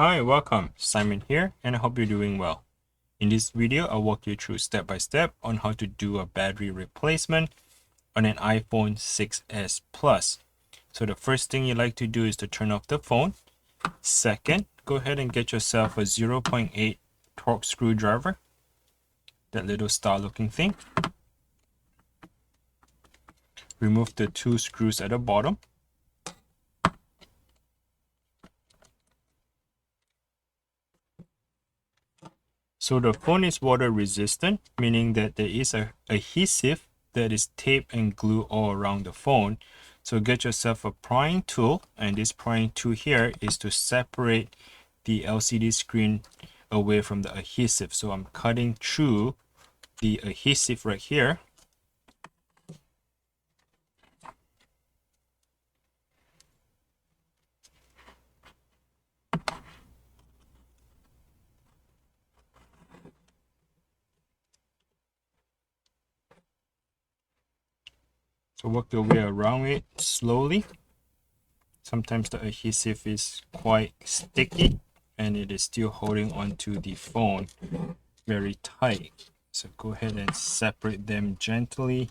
Hi, welcome. Simon here, and I hope you're doing well. In this video, I'll walk you through step by step on how to do a battery replacement on an iPhone 6s Plus. So the first thing you like to do is to turn off the phone. Second, go ahead and get yourself a 0.8 torque screwdriver, that little star looking thing. Remove the two screws at the bottom. So the phone is water resistant, meaning that there is a adhesive that is tape and glue all around the phone. So get yourself a prying tool, and this prying tool here is to separate the LCD screen away from the adhesive. So I'm cutting through the adhesive right here. So work your way around it slowly. Sometimes the adhesive is quite sticky and it is still holding onto the phone very tight. So go ahead and separate them gently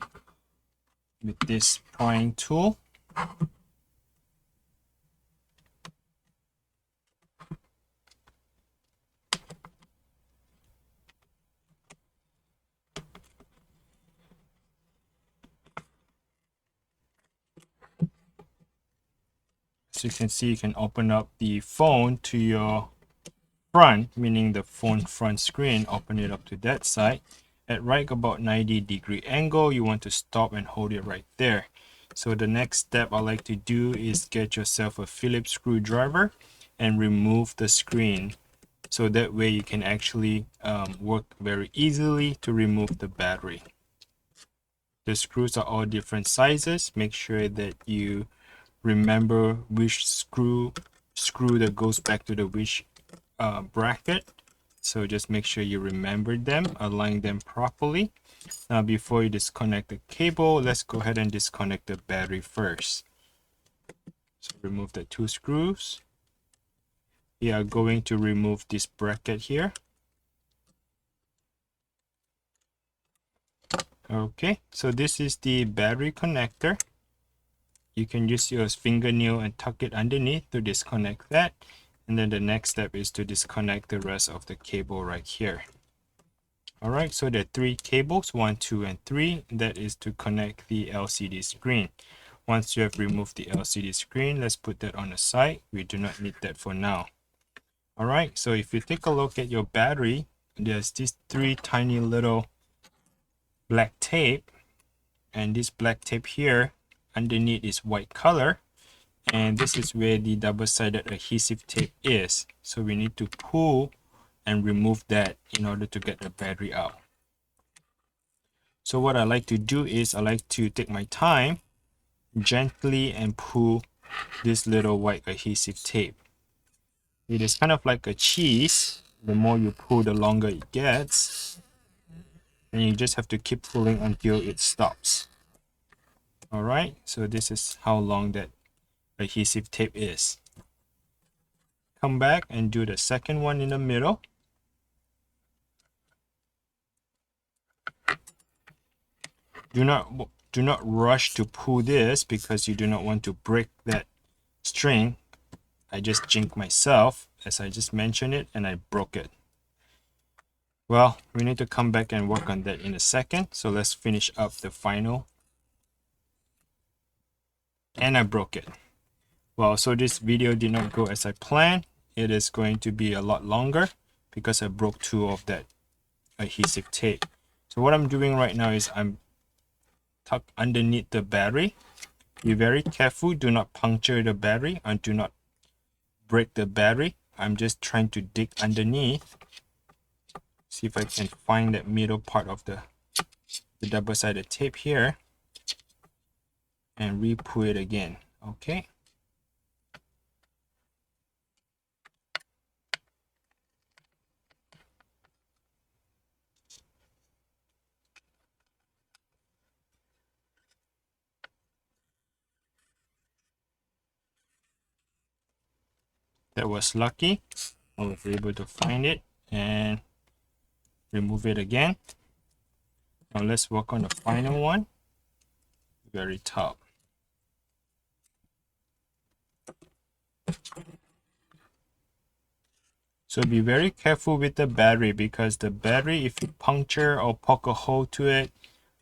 with this prying tool. So you can see, you can open up the phone to your front, meaning the phone front screen. Open it up to that side. At right about 90-degree angle, you want to stop and hold it right there. So the next step I like to do is get yourself a Phillips screwdriver and remove the screen. So that way you can actually work very easily to remove the battery. The screws are all different sizes. Make sure that you remember which screw that goes back to the which bracket. So just make sure you remember them, align them properly. Now before you disconnect the cable, let's go ahead and disconnect the battery first. So remove the two screws. We are going to remove this bracket here. Okay, so this is the battery connector. You can use your fingernail and tuck it underneath to disconnect that. And then the next step is to disconnect the rest of the cable right here. All right, so there are three cables, 1, 2, and 3. That is to connect the LCD screen. Once you have removed the LCD screen, let's put that on the side. We do not need that for now. All right, so if you take a look at your battery, there's these three tiny little black tape, and this black tape here underneath is white color, and this is where the double-sided adhesive tape is. So we need to pull and remove that in order to get the battery out. So what I like to do is I like to take my time gently and pull this little white adhesive tape. It is kind of like a cheese. The more you pull, the longer it gets, and you just have to keep pulling until it stops. All right, so this is how long that adhesive tape is. Come back and do the second one in the middle. Do not rush to pull this because you do not want to break that string. I just jinked myself as I just mentioned it, and I broke it. Well, we need to come back and work on that in a second. So let's finish up the final. And I broke it. Well, so this video did not go as I planned. It is going to be a lot longer because I broke two of that adhesive tape. So what I'm doing right now is I'm tucked underneath the battery. Be very careful. Do not puncture the battery and do not break the battery. I'm just trying to dig underneath. See if I can find that middle part of the double-sided tape here and re-pull it again. Okay. That was lucky. I was able to find it and remove it again. Now let's work on the final one, very top. So be very careful with the battery, because the battery, if you puncture or poke a hole to it,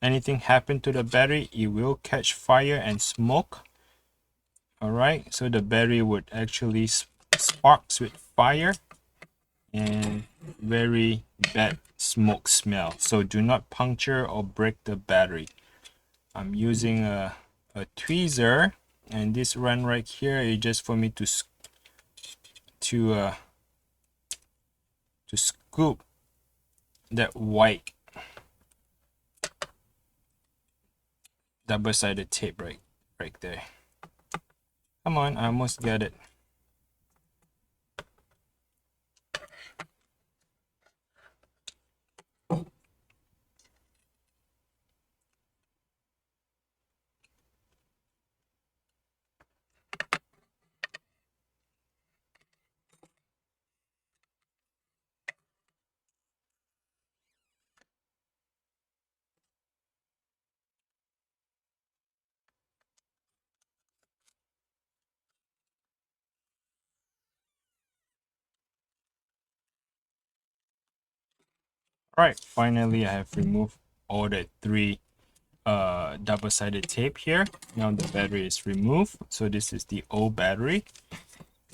anything happen to the battery, it will catch fire and smoke. All right, so the battery would actually sparks with fire and very bad smoke smell. So do not puncture or break the battery. I'm using a tweezer, and this run right here is just for me to scoop that white double-sided tape right there. Come on, I almost got it. All right, finally I have removed all the three double-sided tape here. Now the battery is removed. So this is the old battery,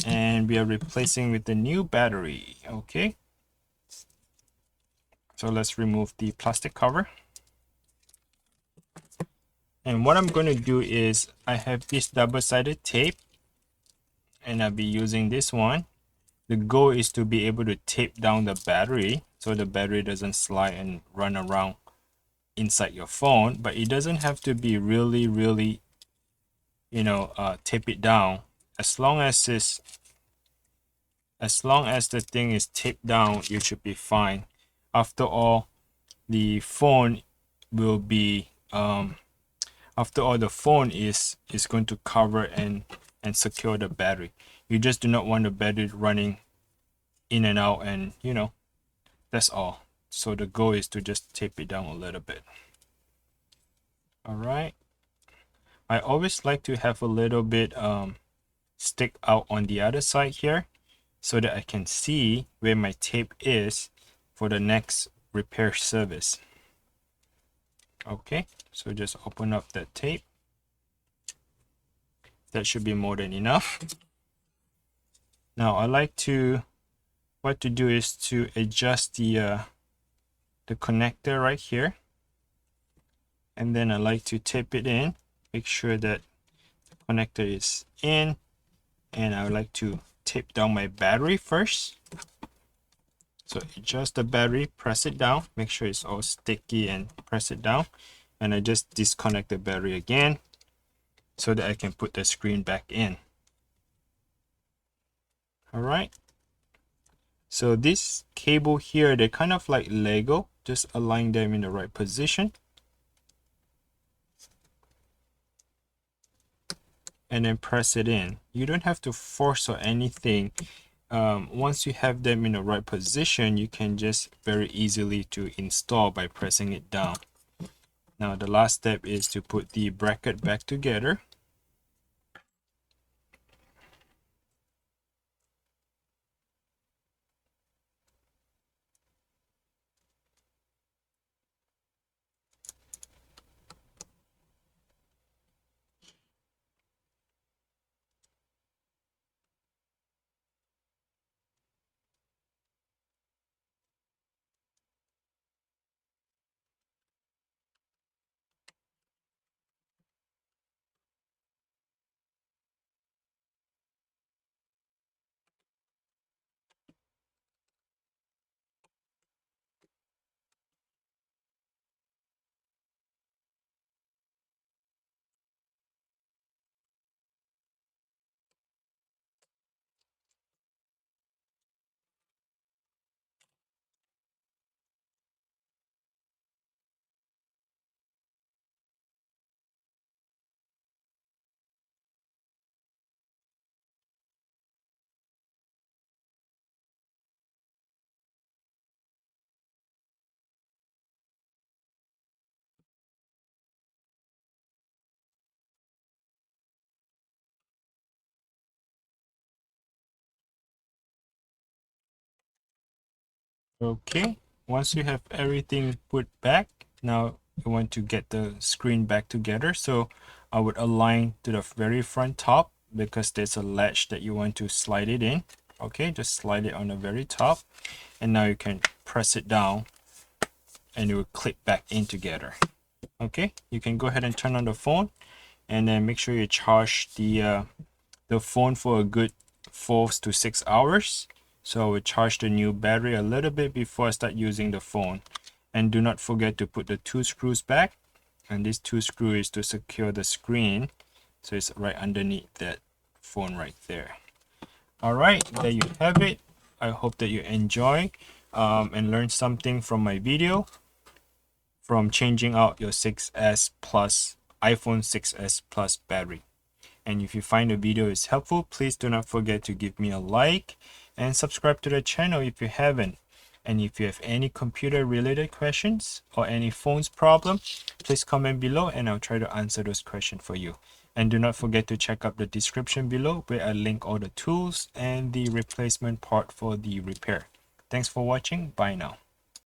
and we are replacing with the new battery. Okay, so let's remove the plastic cover. And what I'm going to do is, I have this double-sided tape and I'll be using this one. The goal is to be able to tape down the battery so the battery doesn't slide and run around inside your phone, but it doesn't have to be really tape it down. As long as the thing is taped down, you should be fine. After all, the phone will be the phone is going to cover and secure the battery. You just do not want the battery running in and out, and that's all. So the goal is to just tape it down a little bit. All right, I always like to have a little bit stick out on the other side here, so that I can see where my tape is for the next repair service. Okay, so just open up that tape. That should be more than enough. Now I like to, what to do is to adjust the connector right here, and then I like to tape it in, make sure that the connector is in, and I would like to tape down my battery first. So adjust the battery, press it down, make sure it's all sticky, and press it down, and I just disconnect the battery again so that I can put the screen back in. All right, so this cable here, they're kind of like Lego. Just align them in the right position, and then press it in. You don't have to force or anything. Once you have them in the right position, you can just very easily to install by pressing it down. Now the last step is to put the bracket back together. Okay, once you have everything put back, now you want to get the screen back together. So I would align to the very front top because there's a latch that you want to slide it in. Okay, just slide it on the very top, and now you can press it down and it will click back in together. Okay, you can go ahead and turn on the phone, and then make sure you charge the phone for a good 4 to 6 hours. So I will charge the new battery a little bit before I start using the phone. And do not forget to put the 2 screws back, and this 2 screw is to secure the screen, so it's right underneath that phone right there. All right, there you have it. I hope that you enjoy and learn something from my video from changing out your 6S Plus iPhone 6S Plus battery. And if you find the video is helpful, please do not forget to give me a like and subscribe to the channel if you haven't. And if you have any computer related questions or any phones problem, please comment below and I'll try to answer those questions for you. And do not forget to check out the description below where I link all the tools and the replacement part for the repair. Thanks for watching. Bye now.